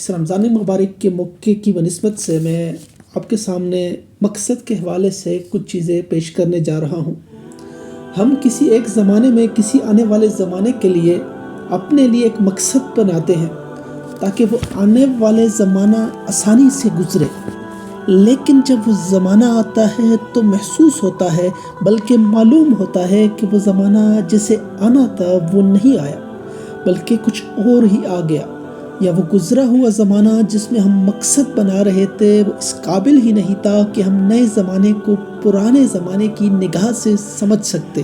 اس رمضان مبارک کے موقع کی بنسبت سے میں آپ کے سامنے مقصد کے حوالے سے کچھ چیزیں پیش کرنے جا رہا ہوں۔ ہم کسی ایک زمانے میں کسی آنے والے زمانے کے لیے اپنے لیے ایک مقصد بناتے ہیں تاکہ وہ آنے والے زمانہ آسانی سے گزرے، لیکن جب وہ زمانہ آتا ہے تو محسوس ہوتا ہے، بلکہ معلوم ہوتا ہے کہ وہ زمانہ جسے آنا تھا وہ نہیں آیا بلکہ کچھ اور ہی آ گیا، یا وہ گزرا ہوا زمانہ جس میں ہم مقصد بنا رہے تھے وہ اس قابل ہی نہیں تھا کہ ہم نئے زمانے کو پرانے زمانے کی نگاہ سے سمجھ سکتے۔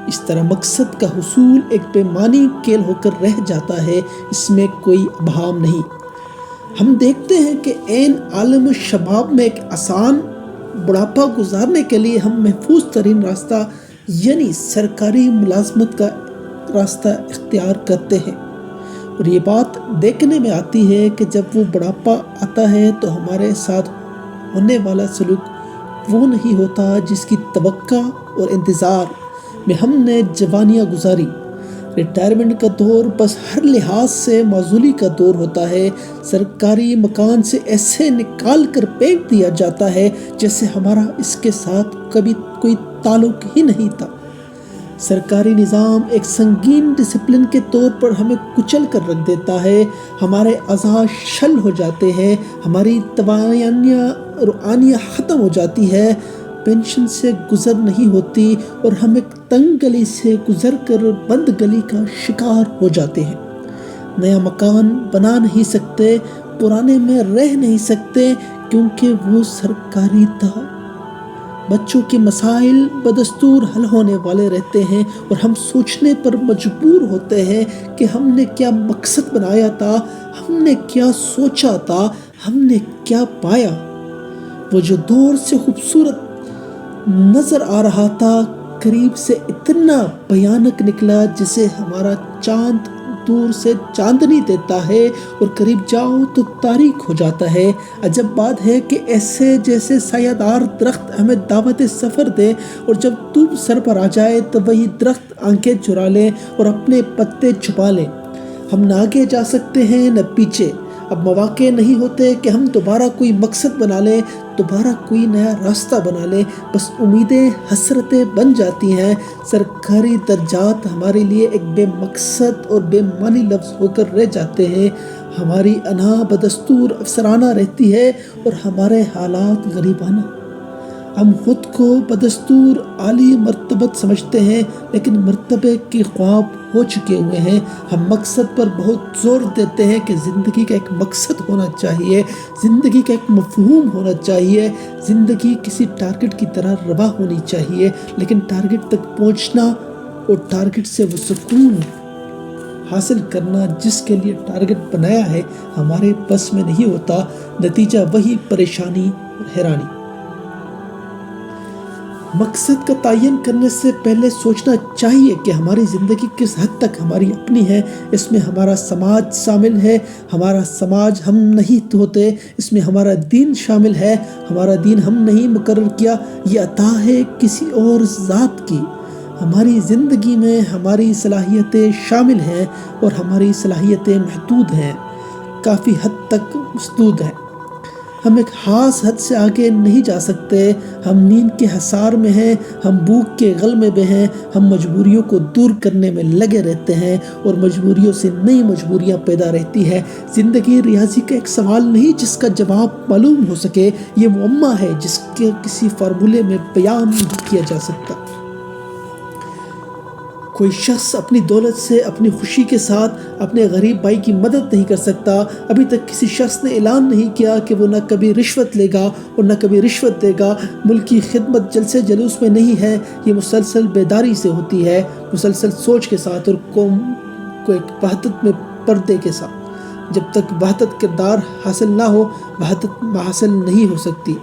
اس طرح مقصد کا حصول ایک بے معنی کھیل ہو کر رہ جاتا ہے، اس میں کوئی ابہام نہیں۔ ہم دیکھتے ہیں کہ عین عالم شباب میں ایک آسان بڑھاپا گزارنے کے لیے ہم محفوظ ترین راستہ یعنی سرکاری ملازمت کا راستہ اختیار کرتے ہیں، اور یہ بات دیکھنے میں آتی ہے کہ جب وہ بڑھاپا آتا ہے تو ہمارے ساتھ ہونے والا سلوک وہ نہیں ہوتا جس کی توقع اور انتظار میں ہم نے جوانیاں گزاری۔ ریٹائرمنٹ کا دور بس ہر لحاظ سے معزولی کا دور ہوتا ہے، سرکاری مکان سے ایسے نکال کر پھینک دیا جاتا ہے جیسے ہمارا اس کے ساتھ کبھی کوئی تعلق ہی نہیں تھا۔ سرکاری نظام ایک سنگین ڈسپلن کے طور پر ہمیں کچل کر رکھ دیتا ہے، ہمارے اعضاء شل ہو جاتے ہیں، ہماری توانائیاں روحانیت ختم ہو جاتی ہے، پینشن سے گزر نہیں ہوتی اور ہم ایک تنگ گلی سے گزر کر بند گلی کا شکار ہو جاتے ہیں۔ نیا مکان بنا نہیں سکتے، پرانے میں رہ نہیں سکتے کیونکہ وہ سرکاری تھا۔ بچوں کے مسائل بدستور حل ہونے والے رہتے ہیں اور ہم سوچنے پر مجبور ہوتے ہیں کہ ہم نے کیا مقصد بنایا تھا، ہم نے کیا سوچا تھا، ہم نے کیا پایا۔ وہ جو دور سے خوبصورت نظر آ رہا تھا قریب سے اتنا بھیانک نکلا جسے ہمارا چاند دور سے چاندنی دیتا ہے اور قریب جاؤ تو تاریک ہو جاتا ہے۔ عجب بات ہے کہ ایسے جیسے سایہ دار درخت ہمیں دعوت سفر دے اور جب دھوپ سر پر آ جائے تو وہی درخت آنکھیں چرا لے اور اپنے پتے چھپا لے۔ ہم نہ آگے جا سکتے ہیں نہ پیچھے۔ اب مواقع نہیں ہوتے کہ ہم دوبارہ کوئی مقصد بنا لیں، دوبارہ کوئی نیا راستہ بنا لیں، بس امیدیں حسرتیں بن جاتی ہیں۔ سرکاری درجات ہمارے لیے ایک بے مقصد اور بے معنی لفظ ہو کر رہ جاتے ہیں، ہماری انا بدستور افسرانہ رہتی ہے اور ہمارے حالات غریبانہ۔ ہم خود کو بدستور عالی مرتبت سمجھتے ہیں لیکن مرتبے کے خواب ہو چکے ہوئے ہیں۔ ہم مقصد پر بہت زور دیتے ہیں کہ زندگی کا ایک مقصد ہونا چاہیے، زندگی کا ایک مفہوم ہونا چاہیے، زندگی کسی ٹارگٹ کی طرح روا ہونی چاہیے، لیکن ٹارگٹ تک پہنچنا اور ٹارگٹ سے وہ سکون حاصل کرنا جس کے لیے ٹارگٹ بنایا ہے ہمارے بس میں نہیں ہوتا۔ نتیجہ وہی پریشانی اور حیرانی۔ مقصد کا تعین کرنے سے پہلے سوچنا چاہیے کہ ہماری زندگی کس حد تک ہماری اپنی ہے، اس میں ہمارا سماج شامل ہے، ہمارا سماج ہم نہیں ہوتے، اس میں ہمارا دین شامل ہے، ہمارا دین ہم نہیں مقرر کیا، یہ عطا ہے کسی اور ذات کی۔ ہماری زندگی میں ہماری صلاحیتیں شامل ہیں اور ہماری صلاحیتیں محدود ہیں، کافی حد تک محدود ہیں۔ ہم ایک خاص حد سے آگے نہیں جا سکتے۔ ہم نیند کے حصار میں ہیں، ہم بھوک کے غلبے میں ہیں، ہم مجبوریوں کو دور کرنے میں لگے رہتے ہیں اور مجبوریوں سے نئی مجبوریاں پیدا رہتی ہیں۔ زندگی ریاضی کا ایک سوال نہیں جس کا جواب معلوم ہو سکے، یہ معمہ ہے جس کے کسی فارمولے میں بیان نہیں کیا جا سکتا۔ کوئی شخص اپنی دولت سے اپنی خوشی کے ساتھ اپنے غریب بھائی کی مدد نہیں کر سکتا۔ ابھی تک کسی شخص نے اعلان نہیں کیا کہ وہ نہ کبھی رشوت لے گا اور نہ کبھی رشوت دے گا۔ ملک کی خدمت جلسے جلوس میں نہیں ہے، یہ مسلسل بیداری سے ہوتی ہے، مسلسل سوچ کے ساتھ اور قوم کو ایک وحدت میں پردے کے ساتھ۔ جب تک وحدت کردار حاصل نہ ہو، وحدت حاصل نہیں ہو سکتی۔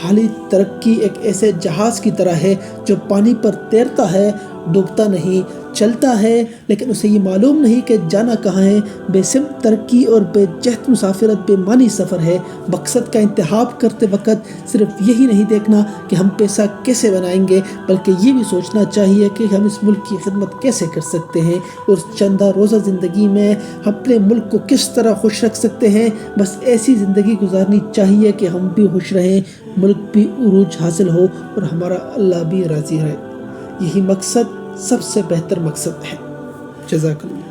حالی ترقی ایک ایسے جہاز کی طرح ہے جو پانی پر تیرتا ہے ڈوبتا نہیں، چلتا ہے لیکن اسے یہ معلوم نہیں کہ جانا کہاں ہے۔ بے سمت ترقی اور بے جہت مسافرت بے معنی سفر ہے۔ مقصد کا انتخاب کرتے وقت صرف یہی نہیں دیکھنا کہ ہم پیسہ کیسے بنائیں گے، بلکہ یہ بھی سوچنا چاہیے کہ ہم اس ملک کی خدمت کیسے کر سکتے ہیں اور چندہ روزہ زندگی میں اپنے ملک کو کس طرح خوش رکھ سکتے ہیں۔ بس ایسی زندگی گزارنی چاہیے کہ ہم بھی خوش رہیں، ملک بھی عروج حاصل ہو اور ہمارا اللہ بھی راضی رہے۔ یہی مقصد سب سے بہتر مقصد ہے۔ جزاک اللہ۔